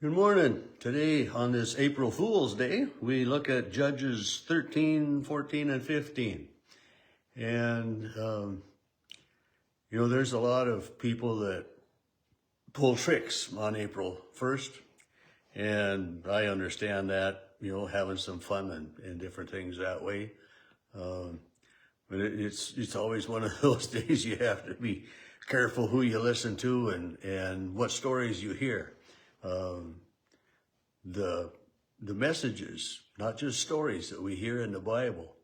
Good morning. Today, on this April Fool's Day, we look at Judges 13, 14, and 15. And, there's a lot of people that pull tricks on April 1st. And I understand that, having some fun and different things that way. But it's always one of those days you have to be careful who you listen to and what stories you hear. The messages, not just stories that we hear in the Bible,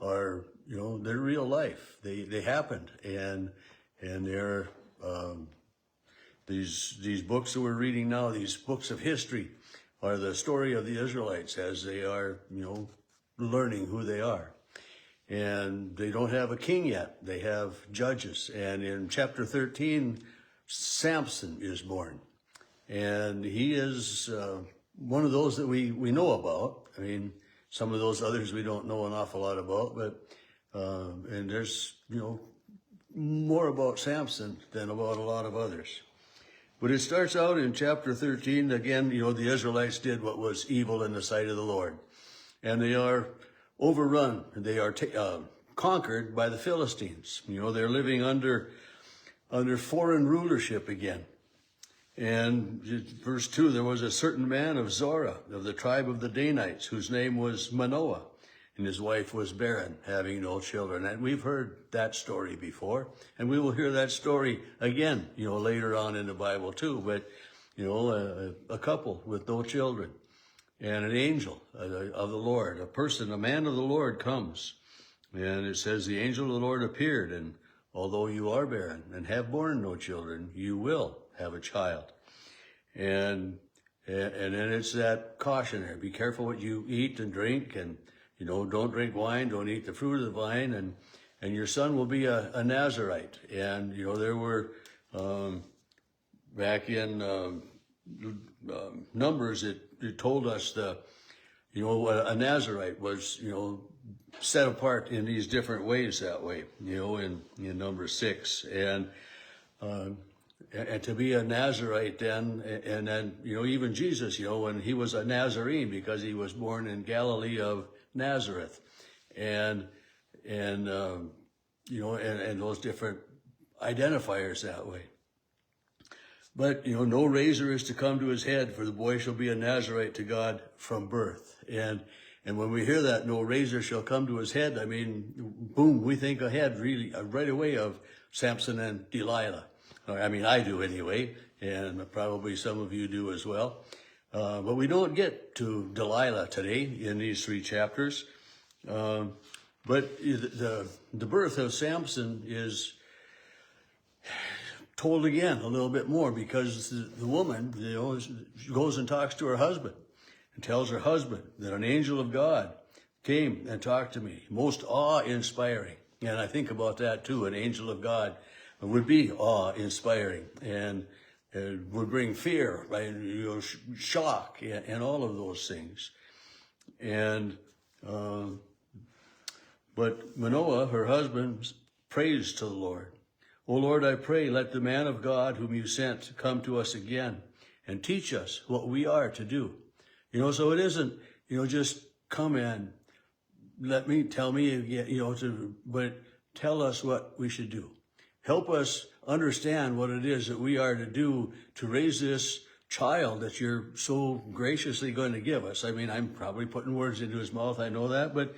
are they're real life. They happened, and they're these books that we're reading now. These books of history are the story of the Israelites as they are learning who they are. And they don't have a king yet. They have judges. And in chapter 13, Samson is born. And he is one of those that we know about. I mean, some of those others we don't know an awful lot about, but and there's more about Samson than about a lot of others. But it starts out in chapter 13 again. The Israelites did what was evil in the sight of the Lord, and they are overrun. They are conquered by the Philistines. They're living under foreign rulership again. And verse 2, there was a certain man of Zorah, of the tribe of the Danites, whose name was Manoah, and his wife was barren, having no children. And we've heard that story before, and we will hear that story again, later on in the Bible too. But, a couple with no children, and an angel of the Lord, a man of the Lord comes. And it says, the angel of the Lord appeared, and although you are barren and have borne no children, you will have a child. And then it's that cautionary: be careful what you eat and drink, and don't drink wine, don't eat the fruit of the vine, and your son will be a Nazarite. And there were back in Numbers, it told us what a Nazarite was set apart in these different ways that way, in number 6. And to be a Nazarite then, and then, even Jesus, when he was a Nazarene because he was born in Galilee of Nazareth, and those different identifiers that way. But, no razor is to come to his head, for the boy shall be a Nazarite to God from birth. And when we hear that, no razor shall come to his head, I mean, boom, we think ahead really right away of Samson and Delilah. I mean, I do anyway, and probably some of you do as well. But we don't get to Delilah today in these 3 chapters. But the birth of Samson is told again a little bit more, because the woman, goes and talks to her husband and tells her husband that an angel of God came and talked to me. Most awe-inspiring. And I think about that too. An angel of God would be awe-inspiring and would bring fear, right? Shock, and all of those things. And but Manoah, her husband, prays to the Lord. O Lord, I pray, let the man of God whom you sent come to us again and teach us what we are to do. So it isn't, just come in, tell me, but tell us what we should do. Help us understand what it is that we are to do to raise this child that you're so graciously going to give us. I mean, I'm probably putting words into his mouth, I know that, but,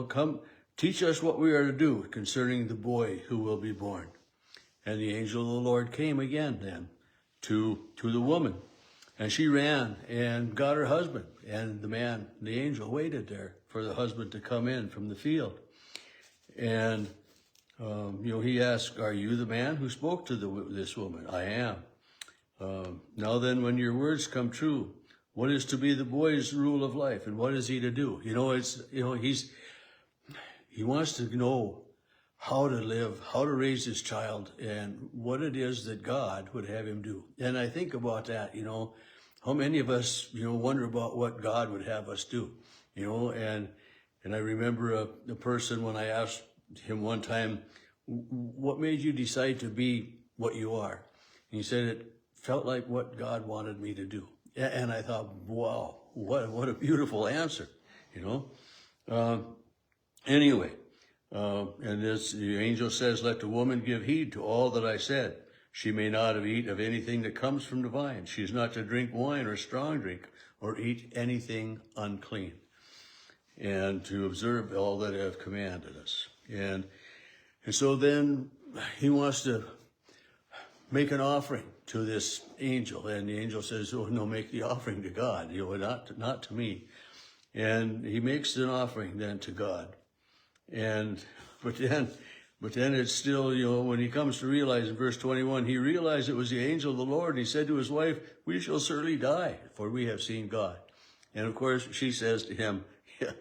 come teach us what we are to do concerning the boy who will be born. And the angel of the Lord came again then to the woman, and she ran and got her husband, and the angel waited there for the husband to come in from the field. And he asked, are you the man who spoke to this woman? I am. Now then, when your words come true, what is to be the boy's rule of life, and what is he to do? He wants to know how to live, how to raise his child, and what it is that God would have him do. And I think about that, how many of us, wonder about what God would have us do, and I remember a person, when I asked him one time, what made you decide to be what you are? And he said, it felt like what God wanted me to do. And I thought, wow, what a beautiful answer, you know. Anyway, and this, the angel says, let the woman give heed to all that I said. She may not eat of anything that comes from the vine. She is not to drink wine or strong drink or eat anything unclean, and to observe all that I have commanded us. And so then he wants to make an offering to this angel. And the angel says, oh, no, make the offering to God, you know, not to me. And he makes an offering then to God. But then it's still, you know, when he comes to realize in verse 21, he realized it was the angel of the Lord. And he said to his wife, we shall certainly die, for we have seen God. And of course, she says to him, yeah,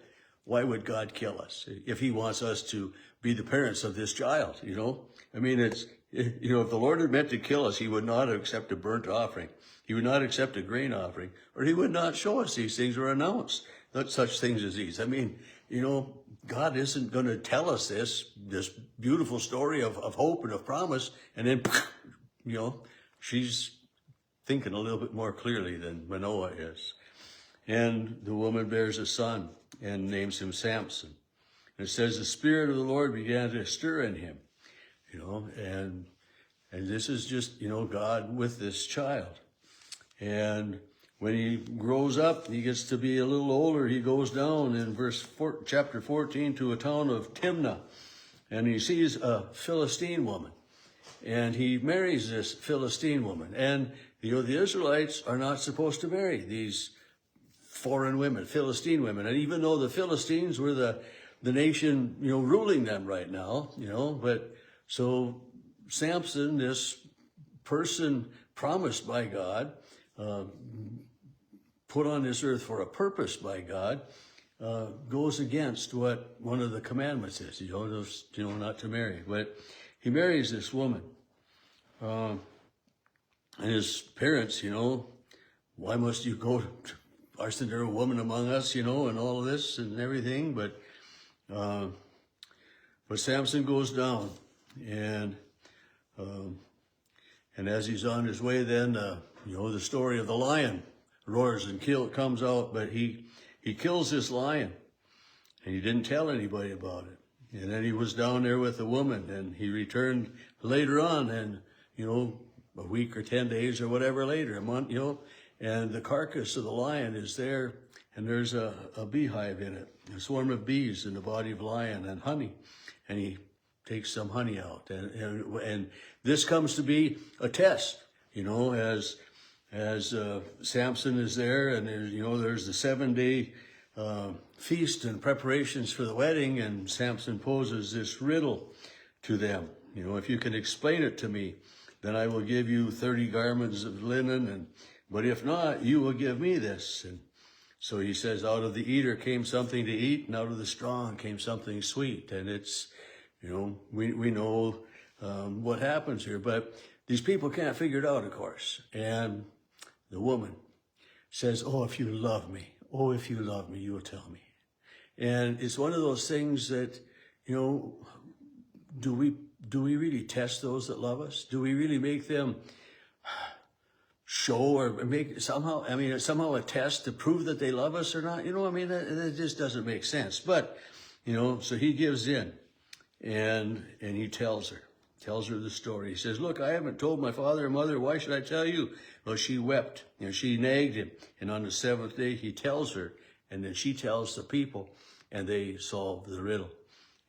why would God kill us if he wants us to be the parents of this child, you know? I mean, it's, you know, if the Lord had meant to kill us, he would not accept a burnt offering. He would not accept a grain offering, or he would not show us these things or announce not such things as these. I mean, you know, God isn't going to tell us this beautiful story of hope and of promise, and then, you know, she's thinking a little bit more clearly than Manoah is. And the woman bears a son and names him Samson. And it says the Spirit of the Lord began to stir in him, you know, and this is just, you know, God with this child. And when he grows up, he gets to be a little older, he goes down in chapter 14 to a town of Timnah, and he sees a Philistine woman, and he marries this Philistine woman. And, you know, the Israelites are not supposed to marry these foreign women, Philistine women. And even though the Philistines were the nation, you know, ruling them right now, you know, but so Samson, this person promised by God, put on this earth for a purpose by God, goes against what one of the commandments is, you know, not to marry. But he marries this woman. And his parents, you know, why must you go to, arsn't there a woman among us, you know, and all of this and everything? But Samson goes down, and as he's on his way, then you know, the story of the lion roars and comes out, but he kills this lion, and he didn't tell anybody about it. And then he was down there with the woman, and he returned later on, and you know, a week or 10 days or whatever later, a month, you know, and the carcass of the lion is there, and there's a beehive in it, a swarm of bees in the body of lion, and honey, and he takes some honey out, and this comes to be a test, you know, as Samson is there, and there's, you know, there's the 7-day feast and preparations for the wedding, and Samson poses this riddle to them. You know, if you can explain it to me, then I will give you 30 garments of linen, but if not, you will give me this. And so he says, out of the eater came something to eat, and out of the strong came something sweet. And it's, you know, we know what happens here, but these people can't figure it out, of course. And the woman says, oh, if you love me, you will tell me. And it's one of those things that, you know, do we really test those that love us? Do we really make them show or make somehow a test to prove that they love us or not? You know, I mean, that just doesn't make sense. But, you know, so he gives in, and he tells her the story. He says, look, I haven't told my father and mother. Why should I tell you? Well, she wept, and she nagged him. And on the 7th day, he tells her, and then she tells the people, and they solve the riddle.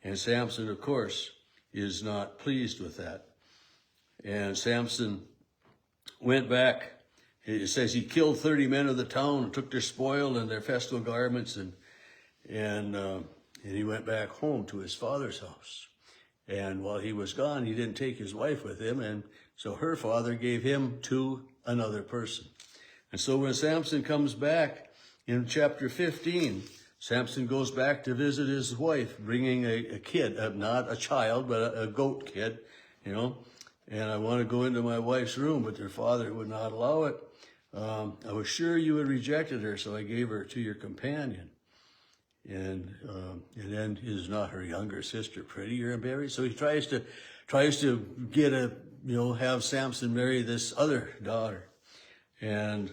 And Samson, of course, is not pleased with that. And Samson went back. It says he killed 30 men of the town and took their spoil and their festival garments, and he went back home to his father's house. And while he was gone, he didn't take his wife with him, and so her father gave him to another person. And so when Samson comes back in chapter 15, Samson goes back to visit his wife, bringing a kid, not a child, but a goat kid, you know. And I want to go into my wife's room, but their father would not allow it. I was sure you had rejected her, so I gave her to your companion. And then is not her younger sister prettier and buried? So he tries to get have Samson marry this other daughter. And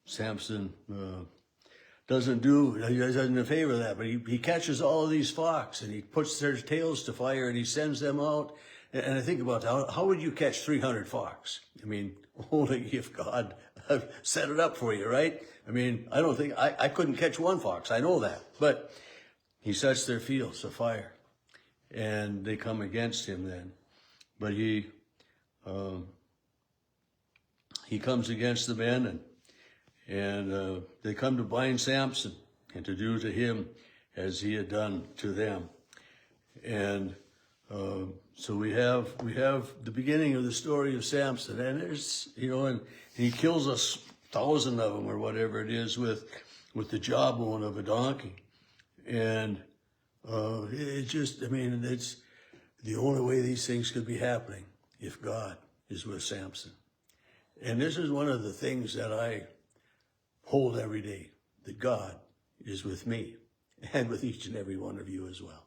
Samson doesn't in favor of that, but he catches all of these fox and he puts their tails to fire and he sends them out. And I think about that. How would you catch 300 fox? I mean, only if God set it up for you, right? I mean, I don't think, I couldn't catch one fox. I know that. But he sets their fields afire and they come against him then. But he comes against the men and they come to bind Samson and to do to him as he had done to them. And so we have the beginning of the story of Samson, and there's, and he kills 1,000 of them or whatever it is with the jawbone of a donkey. And it's the only way these things could be happening if God is with Samson. And this is one of the things that I hold every day, that God is with me and with each and every one of you as well.